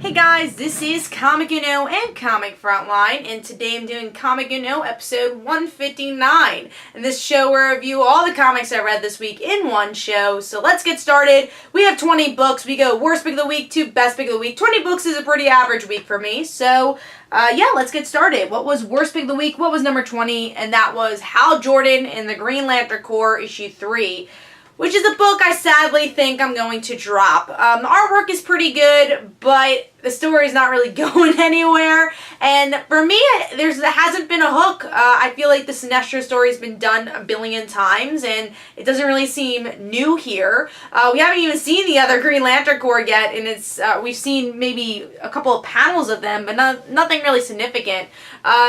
Hey guys, this is Comic Uno and Comic Frontline, and today I'm doing Comic Uno episode 159. In this show where I review all the comics I read this week in one show. So let's get started. We have 20 books. We go worst pick of the week to best pick of the week. 20 books is a pretty average week for me. So yeah, let's get started. What was worst pick of the week? What was number 20? And that was Hal Jordan in the Green Lantern Corps issue 3. Which is a book I sadly think I'm going to drop. The artwork is pretty good, but the story is not really going anywhere. And for me, there hasn't been a hook. I feel like the Sinestro story has been done a billion times, and it doesn't really seem new here. We haven't even seen the other Green Lantern Corps yet, and we've seen maybe a couple of panels of them, but nothing really significant.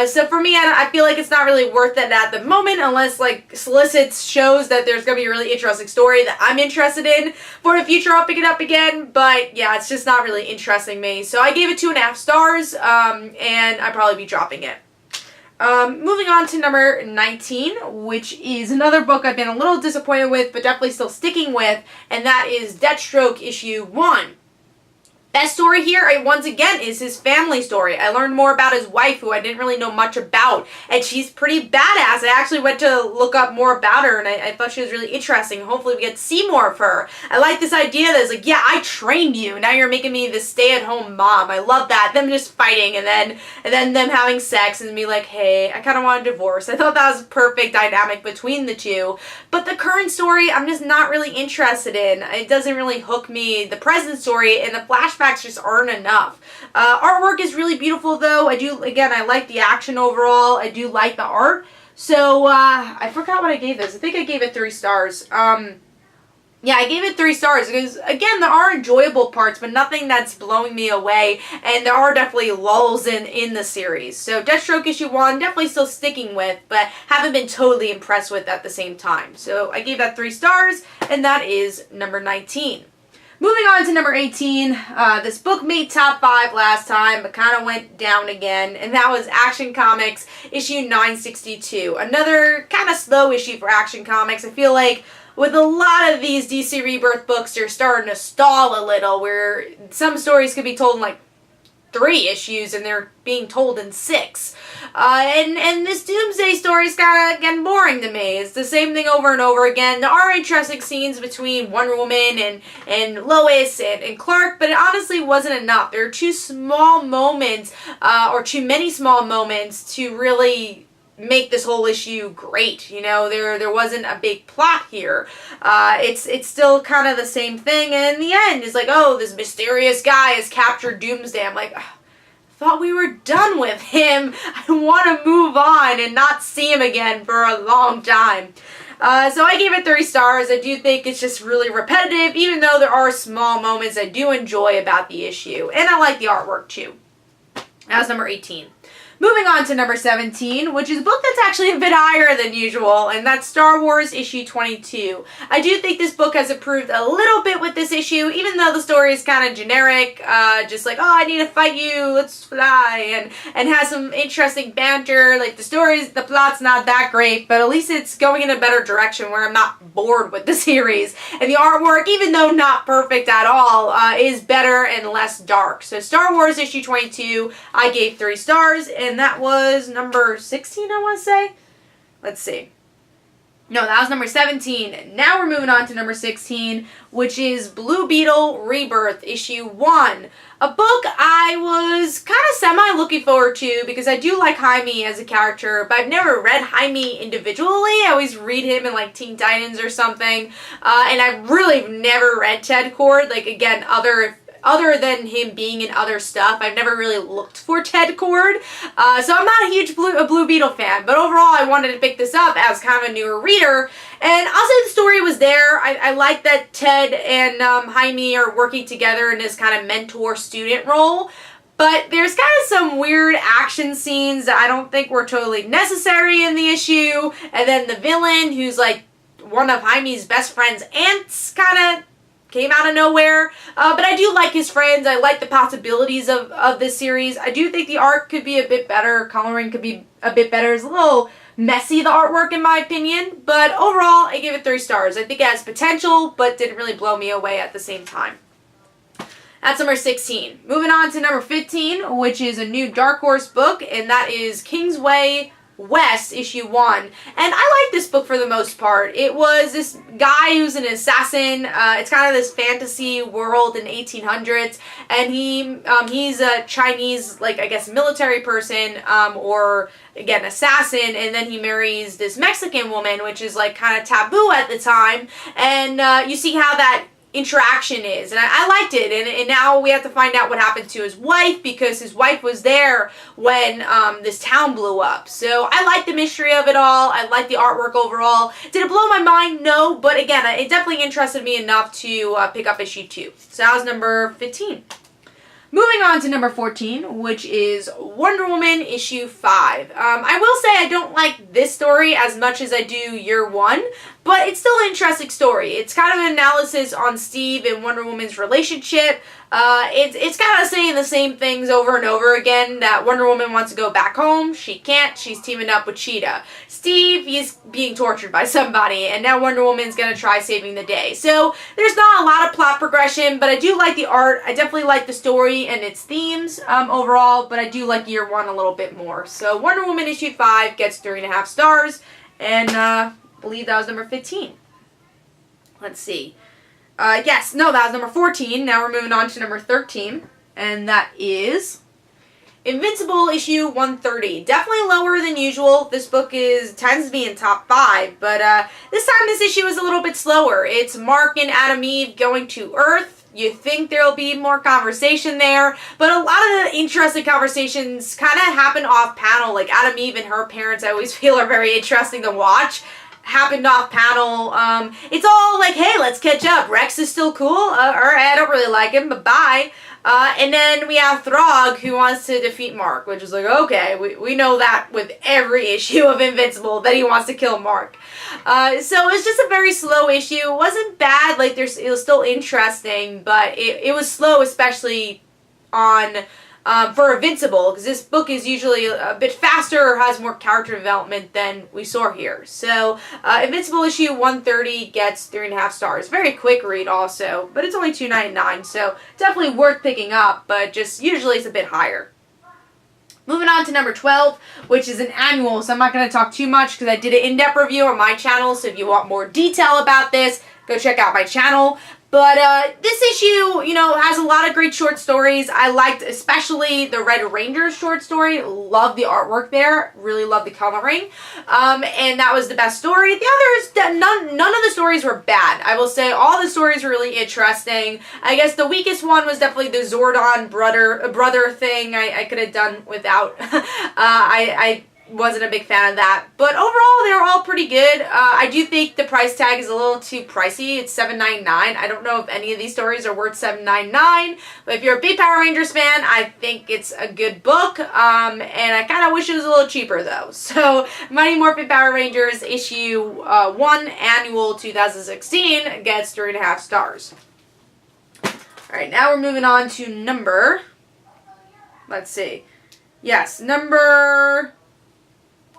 So for me, I feel like it's not really worth it at the moment, unless like solicits shows that there's going to be a really interesting story that I'm interested in. For the future, I'll pick it up again, but yeah, it's just not really interesting me. So I gave it 2.5 stars, and I'd probably be dropping it. Moving on to number 19, which is another book I've been a little disappointed with, but definitely still sticking with, and that is Deathstroke issue 1. Best story here, once again, is his family story. I learned more about his wife, who I didn't really know much about, and she's pretty badass. I actually went to look up more about her, and I thought she was really interesting. Hopefully we get to see more of her. I like this idea that it's like, yeah, I trained you, now you're making me this stay-at-home mom. I love that. Them just fighting, and then them having sex, and me like, hey, I kind of want a divorce. I thought that was a perfect dynamic between the two. But the current story, I'm just not really interested in. It doesn't really hook me. The present story and the flashback just aren't enough. Artwork is really beautiful though. I like the action overall. I do like the art. So, I forgot what I gave this. I think I gave it 3 stars. Yeah, I gave it 3 stars because, again, there are enjoyable parts, but nothing that's blowing me away, and there are definitely lulls in the series. So, Deathstroke issue 1, definitely still sticking with, but haven't been totally impressed with at the same time. So, I gave that 3 stars, and that is number 19. Moving on to number 18, this book made top 5 last time, but kind of went down again, and that was Action Comics, issue 962. Another kind of slow issue for Action Comics. I feel like with a lot of these DC Rebirth books, they're starting to stall a little, where some stories could be told in like 3 issues, and they're being told in 6. And this Doomsday story is kind of getting boring to me. It's the same thing over and over again. There are interesting scenes between Wonder Woman and Lois and Clark, but it honestly wasn't enough. There are too small moments, or too many small moments to really make this whole issue great. You know, there wasn't a big plot here. It's still kind of the same thing, and in the end, it's like, oh, this mysterious guy has captured Doomsday. I'm like, thought we were done with him. I want to move on and not see him again for a long time. So I gave it 3 stars. I do think it's just really repetitive, even though there are small moments I do enjoy about the issue. And I like the artwork too. That was number 18. Moving on to number 17, which is a book that's actually a bit higher than usual, and that's Star Wars issue 22. I do think this book has improved a little bit with this issue, even though the story is kind of generic, just like, oh, I need to fight you, let's fly, and has some interesting banter. Like, the plot's not that great, but at least it's going in a better direction where I'm not bored with the series. And the artwork, even though not perfect at all, is better and less dark. So Star Wars issue 22, I gave 3 stars, and that was number 16, I want to say. Let's see. No, that was number 17. Now we're moving on to number 16, which is Blue Beetle Rebirth, issue 1. A book I was kind of semi-looking forward to because I do like Jaime as a character, but I've never read Jaime individually. I always read him in like Teen Titans or something. And I really never read Ted Kord. Like, again, other than him being in other stuff, I've never really looked for Ted Kord. So I'm not a huge Blue Beetle fan, but overall I wanted to pick this up as kind of a newer reader. And I'll say the story was there. I like that Ted and Jaime are working together in this kind of mentor-student role. But there's kind of some weird action scenes that I don't think were totally necessary in the issue. And then the villain, who's like one of Jaime's best friend's aunts, kind of came out of nowhere, but I do like his friends. I like the possibilities of this series. I do think the art could be a bit better, coloring could be a bit better. It's a little messy, the artwork, in my opinion, but overall, I gave it 3 stars. I think it has potential, but didn't really blow me away at the same time. That's number 16. Moving on to number 15, which is a new Dark Horse book, and that is Kingsway West, issue 1. And I like this book for the most part. It was this guy who's an assassin. It's kind of this fantasy world in 1800s, and he's a Chinese, like, I guess, military person, or, again, assassin, and then he marries this Mexican woman, which is, like, kind of taboo at the time, and you see how that interaction is, and I liked it, and now we have to find out what happened to his wife, because his wife was there when this town blew up. So I like the mystery of it all. I like the artwork overall. Did it blow my mind? No, but again, it definitely interested me enough to pick up issue 2. So that was number 15. Moving on to number 14, which is Wonder Woman issue 5. I will say I don't like this story as much as I do year 1, but it's still an interesting story. It's kind of an analysis on Steve and Wonder Woman's relationship. It's kind of saying the same things over and over again, that Wonder Woman wants to go back home. She can't. She's teaming up with Cheetah. Steve, he's being tortured by somebody, and now Wonder Woman's going to try saving the day. So there's not a lot of plot progression, but I do like the art. I definitely like the story and its themes overall, but I do like year 1 a little bit more. So Wonder Woman issue 5 gets 3.5 stars, and I believe that was number 15. Let's see. Yes, no, that was number 14. Now we're moving on to number 13, and that is Invincible issue 130. Definitely lower than usual. This book tends to be in top 5, but this time this issue is a little bit slower. It's Mark and Adam Eve going to Earth. You think there'll be more conversation there, but a lot of the interesting conversations kind of happen off panel. Like Adam Eve and her parents, I always feel, are very interesting to watch. Happened off panel. It's all like, hey, let's catch up. Rex is still cool, or I don't really like him, but bye. And then we have Throg, who wants to defeat Mark, which is like, okay, we know that with every issue of Invincible, that he wants to kill Mark. So it's just a very slow issue. It wasn't bad, like it was still interesting, but it was slow, especially on for Invincible, because this book is usually a bit faster or has more character development than we saw here. So Invincible issue 130 gets 3.5 stars. Very quick read also, but it's only $2.99, so definitely worth picking up, but just usually it's a bit higher. Moving on to number 12, which is an annual, so I'm not going to talk too much because I did an in-depth review on my channel, so if you want more detail about this, go check out my channel. But this issue, has a lot of great short stories. I liked especially the Red Ranger short story. Love the artwork there. Really love the coloring. And that was the best story. The others, none of the stories were bad. I will say all the stories were really interesting. I guess the weakest one was definitely the Zordon brother thing. I could have done without. I wasn't a big fan of that, but overall they were all pretty good. I do think the price tag is a little too pricey. It's $7.99. I don't know if any of these stories are worth $7.99, but if you're a big Power Rangers fan, I think it's a good book, and I kind of wish it was a little cheaper though. So Mighty Morphin Power Rangers issue 1 annual 2016 gets 3.5 stars. Alright, now we're moving on to number, let's see, yes, number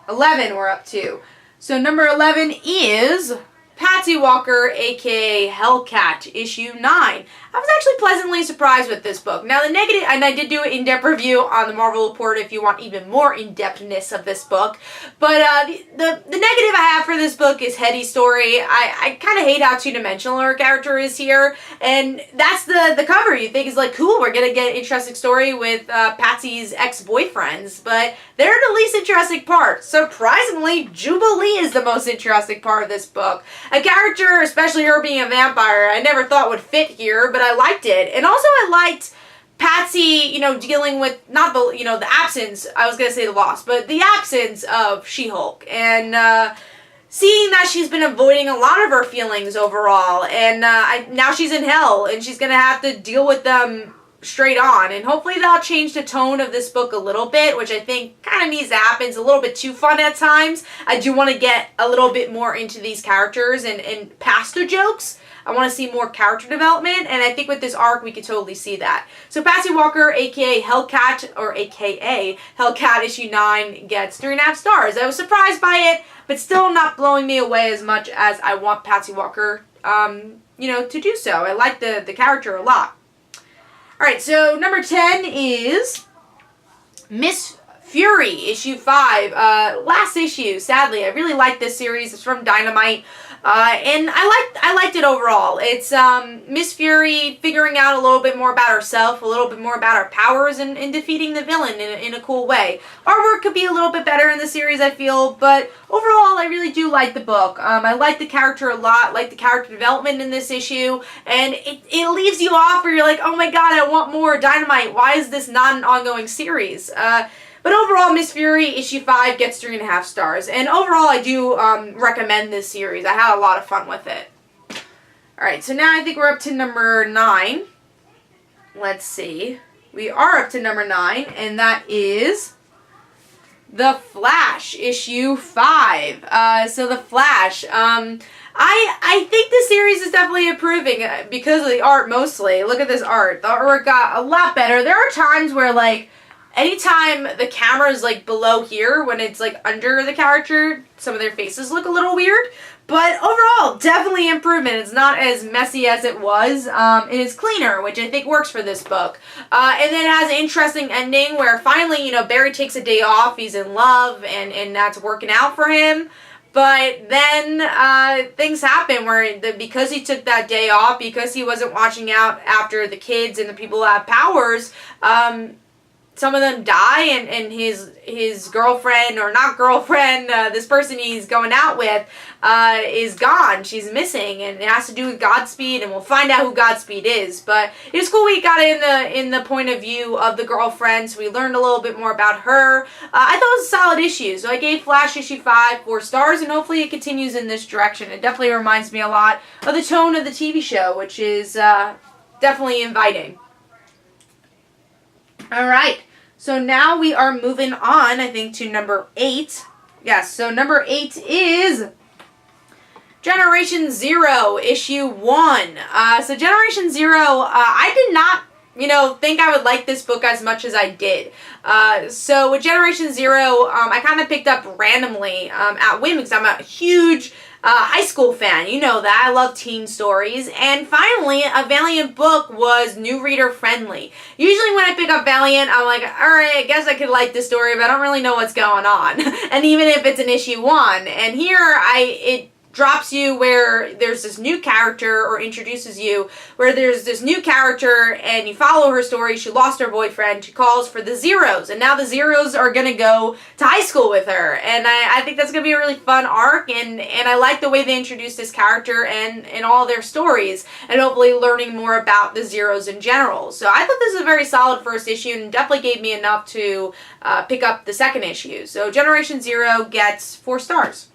11 we're up to. So number 11 is Patsy Walker, aka Hellcat, issue 9. I was actually pleasantly surprised with this book. Now the negative, and I did do an in-depth review on the Marvel Report if you want even more in-depthness of this book, but the negative I have for this book is Hetty's story. I kind of hate how two-dimensional her character is here, and that's the cover. You think is like, cool, we're gonna get an interesting story with Patsy's ex-boyfriends, but they're the least interesting part. Surprisingly, Jubilee is the most interesting part of this book. A character, especially her being a vampire, I never thought would fit here, but I liked it. And also I liked Patsy, dealing with, not the, the absence, I was going to say the loss, but the absence of She-Hulk. And seeing that she's been avoiding a lot of her feelings overall. And now she's in hell, and she's going to have to deal with them straight on, and hopefully that'll change the tone of this book a little bit, which I think kind of needs to happen. It's a little bit too fun at times. I do want to get a little bit more into these characters and past the jokes. I want to see more character development, and I think with this arc we could totally see that. So Patsy Walker, aka Hellcat, or aka Hellcat issue 9 gets 3.5 stars. I was surprised by it, but still not blowing me away as much as I want Patsy Walker, to do so. I like the character a lot. Alright, so number 10 is Miss Fury, issue 5. Last issue, sadly. I really like this series. It's from Dynamite. And I liked it overall. It's Miss Fury figuring out a little bit more about herself, a little bit more about her powers, and defeating the villain in a cool way. Artwork could be a little bit better in the series, I feel, but overall, I really do like the book. I like the character a lot, like the character development in this issue, and it leaves you off where you're like, oh my god, I want more Dynamite. Why is this not an ongoing series? But overall, Miss Fury, issue 5 gets 3.5 stars. And overall, I do recommend this series. I had a lot of fun with it. Alright, so now I think we're up to number 9. Let's see. We are up to number 9, and that is The Flash, issue 5. So The Flash. I think the series is definitely improving because of the art mostly. Look at this art. The artwork got a lot better. There are times where, like, anytime the camera is, like, below here, when it's, like, under the character, some of their faces look a little weird. But overall, definitely improvement. It's not as messy as it was. It is cleaner, which I think works for this book. And then it has an interesting ending where finally, you know, Barry takes a day off. He's in love, and that's working out for him. But then things happen where because he took that day off, because he wasn't watching out after the kids and the people that have powers, some of them die, and his girlfriend, or not girlfriend, this person he's going out with, is gone. She's missing, and it has to do with Godspeed, and we'll find out who Godspeed is. But it was cool we got in the point of view of the girlfriend, so we learned a little bit more about her. I thought it was a solid issue, so I gave Flash issue 5 4 stars, and hopefully it continues in this direction. It definitely reminds me a lot of the tone of the TV show, which is definitely inviting. Alright, so now we are moving on, I think, to number 8. Yes, so number 8 is Generation Zero, issue 1. So Generation Zero, I did not, you know, think I would like this book as much as I did. So with Generation Zero, I kind of picked up randomly at whim because I'm a huge high school fan. You know that. I love teen stories. And finally, a Valiant book was new reader friendly. Usually when I pick up Valiant, I'm like, alright, I guess I could like this story, but I don't really know what's going on. And even if it's an issue 1. And here, it drops you where there's this new character, or introduces you where there's this new character, and you follow her story. She lost her boyfriend. She calls for the Zeros, and now the Zeros are going to go to high school with her. And I think that's going to be a really fun arc, and I like the way they introduce this character and all their stories, and hopefully learning more about the Zeros in general. So I thought this was a very solid first issue, and definitely gave me enough to pick up the second issue. So Generation Zero gets 4 stars.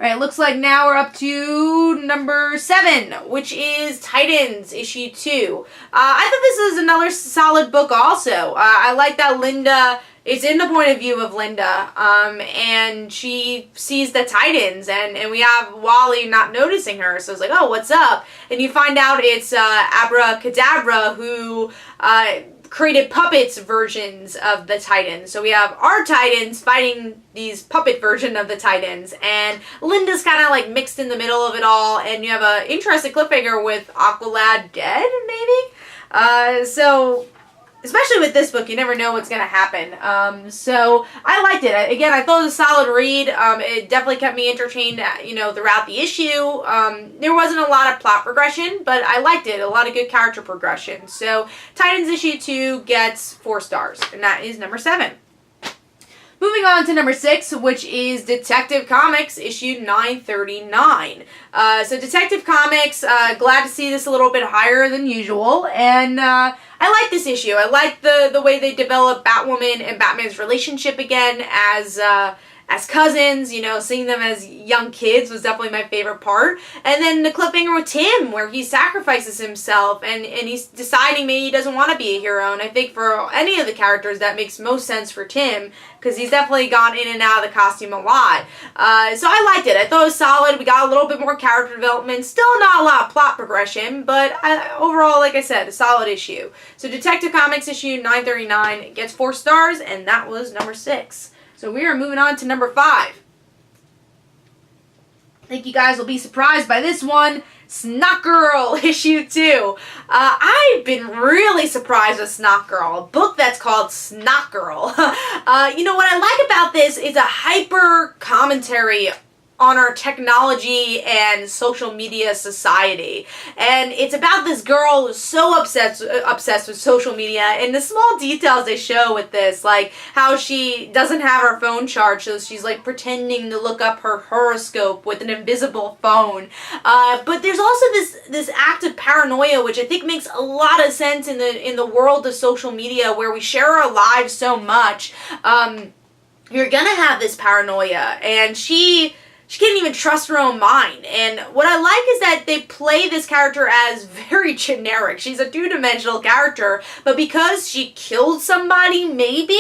Alright, looks like now we're up to number 7, which is Titans, issue 2. I thought this is another solid book also. I like that Linda, it's in the point of view of Linda, and she sees the Titans, and we have Wally not noticing her, so it's like, oh, what's up? And you find out it's Abracadabra who created puppets versions of the Titans. So we have our Titans fighting these puppet version of the Titans, and Linda's kind of like mixed in the middle of it all, and you have an interesting cliffhanger with Aqualad dead, maybe? So especially with this book, you never know what's going to happen. So I liked it. Again, I thought it was a solid read. It definitely kept me entertained, you know, throughout the issue. There wasn't a lot of plot progression, but I liked it. A lot of good character progression. So Titans issue 2 gets 4 stars, and that is number 7. Moving on to number 6, which is Detective Comics, issue 939. So Detective Comics, glad to see this a little bit higher than usual, and I like this issue. I like the way they develop Batwoman and Batman's relationship again as cousins. You know, seeing them as young kids was definitely my favorite part. And then the cliffhanger with Tim, where he sacrifices himself and he's deciding maybe he doesn't want to be a hero. And I think for any of the characters, that makes most sense for Tim, because he's definitely gone in and out of the costume a lot. So I liked it. I thought it was solid. We got a little bit more character development. Still not a lot of plot progression, but overall, like I said, a solid issue. So Detective Comics issue 939 gets 4 stars, and that was number 6. So we are moving on to number 5. I think you guys will be surprised by this one. Snotgirl issue 2. I've been really surprised with Snotgirl, a book that's called Snotgirl. What I like about this is a hyper commentary on our technology and social media society. And it's about this girl who's so obsessed with social media, and the small details they show with this, like how she doesn't have her phone charged, so she's like pretending to look up her horoscope with an invisible phone. But there's also this act of paranoia, which I think makes a lot of sense in the world of social media, where we share our lives so much. You're gonna have this paranoia, and she can't even trust her own mind. And what I like is that they play this character as very generic. She's a two-dimensional character, but because she killed somebody, maybe,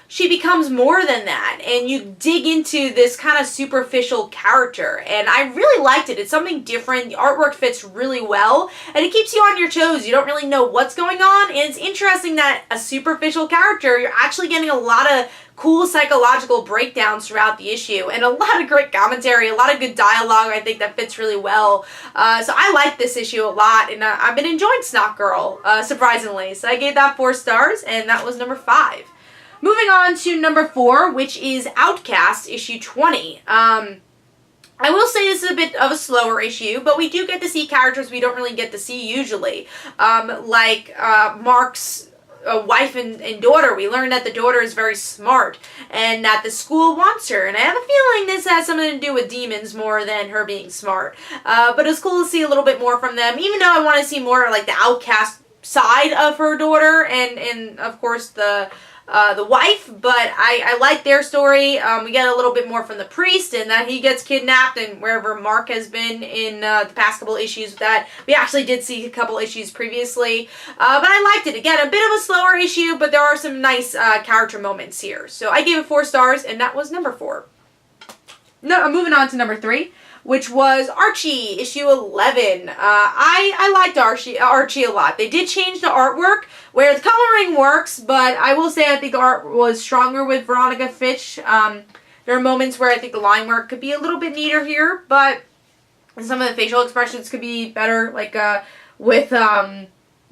she becomes more than that. And you dig into this kind of superficial character. And I really liked it. It's something different. The artwork fits really well. And it keeps you on your toes. You don't really know what's going on. And it's interesting that a superficial character, you're actually getting a lot of cool psychological breakdowns throughout the issue, and a lot of great commentary, a lot of good dialogue, I think, that fits really well. So I like this issue a lot, and I've been enjoying Snotgirl, surprisingly. So I gave that 4 stars, and that was number 5. Moving on to number 4, which is Outcast, issue 20. I will say this is a bit of a slower issue, but we do get to see characters we don't really get to see usually, like Mark's wife and daughter. We learn that the daughter is very smart and that the school wants her, and I have a feeling this has something to do with demons more than her being smart. But it's cool to see a little bit more from them, even though I want to see more like the outcast side of her daughter and of course the wife, but I like their story. We get a little bit more from the priest, and that he gets kidnapped, and wherever Mark has been in the past couple issues with that. We actually did see a couple issues previously, but I liked it. Again, a bit of a slower issue, but there are some nice character moments here. So I gave it 4 stars, and that was number 4. No, moving on to number 3, which was Archie, issue 11. I liked Archie a lot. They did change the artwork, where the coloring works, but I will say I think the art was stronger with Veronica Fitch. There are moments where I think the line work could be a little bit neater here, but some of the facial expressions could be better, like with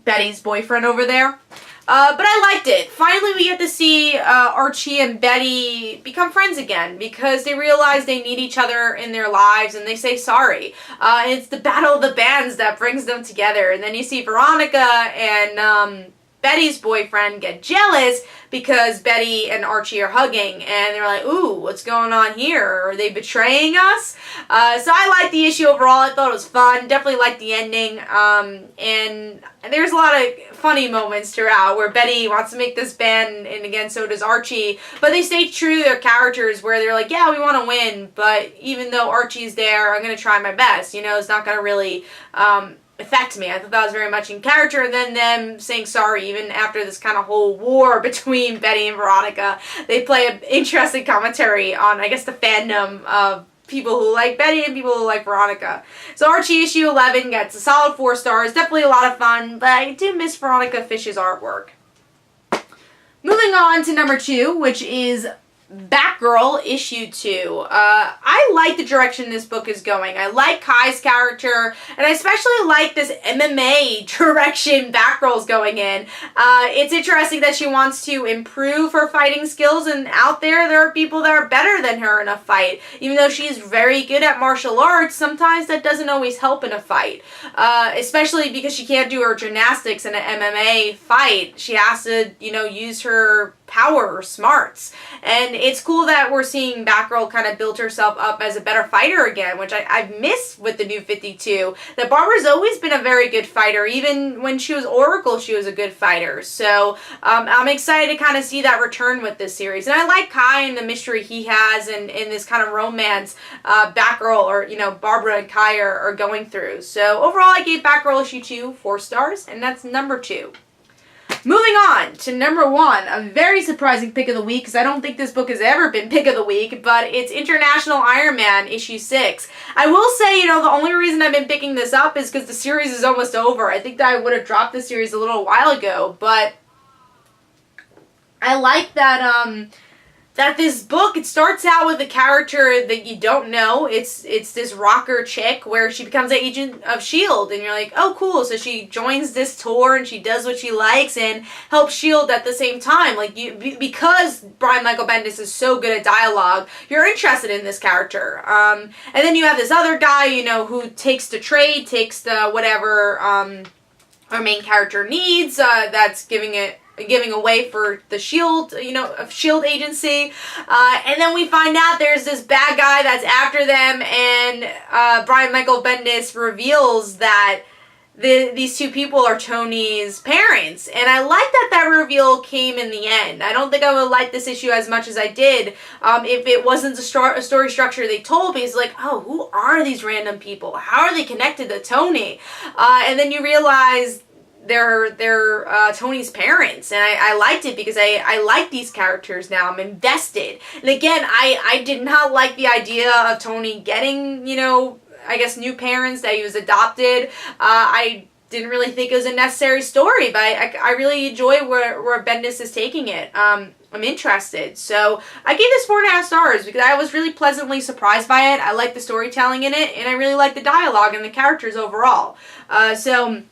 Betty's boyfriend over there. But I liked it. Finally, we get to see Archie and Betty become friends again, because they realize they need each other in their lives, and they say sorry. And it's the battle of the bands that brings them together. And then you see Veronica and Betty's boyfriend get jealous because Betty and Archie are hugging, and they're like, ooh, what's going on here? Are they betraying us? So I liked the issue overall. I thought it was fun. Definitely liked the ending. And there's a lot of funny moments throughout where Betty wants to make this band, and again, so does Archie. But they stay true to their characters, where they're like, yeah, we want to win, but even though Archie's there, I'm going to try my best. You know, it's not going to really affect me. I thought that was very much in character, and then them saying sorry even after this kind of whole war between Betty and Veronica. They play an interesting commentary on, I guess, the fandom of people who like Betty and people who like Veronica. So Archie issue 11 gets a solid 4 stars. Definitely a lot of fun, but I do miss Veronica Fish's artwork. Moving on to number 2, which is Batgirl issue 2. I like the direction this book is going. I like Kai's character, and I especially like this MMA direction Batgirl's going in. It's interesting that she wants to improve her fighting skills, and out there are people that are better than her in a fight. Even though she's very good at martial arts, sometimes that doesn't always help in a fight. Especially because she can't do her gymnastics in an MMA fight. She has to, use her power or smarts. And it's cool that we're seeing Batgirl kind of build herself up as a better fighter again, which I've missed with the New 52. That Barbara's always been a very good fighter. Even when she was Oracle, she was a good fighter. So I'm excited to kind of see that return with this series. And I like Kai and the mystery he has, and this kind of romance Batgirl, or Barbara and Kai are going through. So overall, I gave Batgirl issue 2 4 stars, and that's number 2. Moving on to number 1, a very surprising pick of the week, because I don't think this book has ever been pick of the week, but it's International Ironman issue 6. I will say, the only reason I've been picking this up is because the series is almost over. I think that I would have dropped the series a little while ago, but I like that that this book, it starts out with a character that you don't know. It's this rocker chick where she becomes an agent of S.H.I.E.L.D. and you're like, oh cool, so she joins this tour and she does what she likes and helps S.H.I.E.L.D. at the same time. Like, because Brian Michael Bendis is so good at dialogue, you're interested in this character. And then you have this other guy, you know, who takes the trade, takes the whatever our main character needs, that's giving away for the S.H.I.E.L.D., you know, S.H.I.E.L.D. agency. And then we find out there's this bad guy that's after them, and Brian Michael Bendis reveals that these two people are Tony's parents. And I like that reveal came in the end. I don't think I would like this issue as much as I did if it wasn't a story structure they told me. It's like, oh, who are these random people? How are they connected to Tony? And then you realize they're Tony's parents, and I liked it because I like these characters now. I'm invested. And again, I did not like the idea of Tony getting, you know, I guess new parents, that he was adopted. I didn't really think it was a necessary story, but I really enjoy where Bendis is taking it. I'm interested. So I gave this 4.5 stars because I was really pleasantly surprised by it. I like the storytelling in it, and I really like the dialogue and the characters overall. So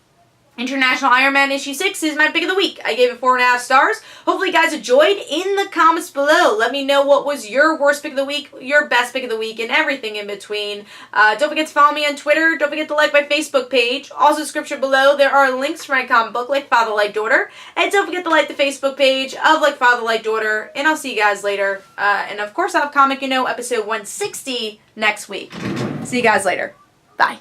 International Ironman issue 6 is my pick of the week. I gave it 4.5 stars. Hopefully you guys enjoyed. In the comments below, let me know what was your worst pick of the week, your best pick of the week, and everything in between. Don't forget to follow me on Twitter. Don't forget to like my Facebook page. Also, description below, there are links for my comic book, Like Father, Like Daughter. And don't forget to like the Facebook page of Like Father, Like Daughter. And I'll see you guys later. And of course, I'll have Comic You Know episode 160 next week. See you guys later. Bye.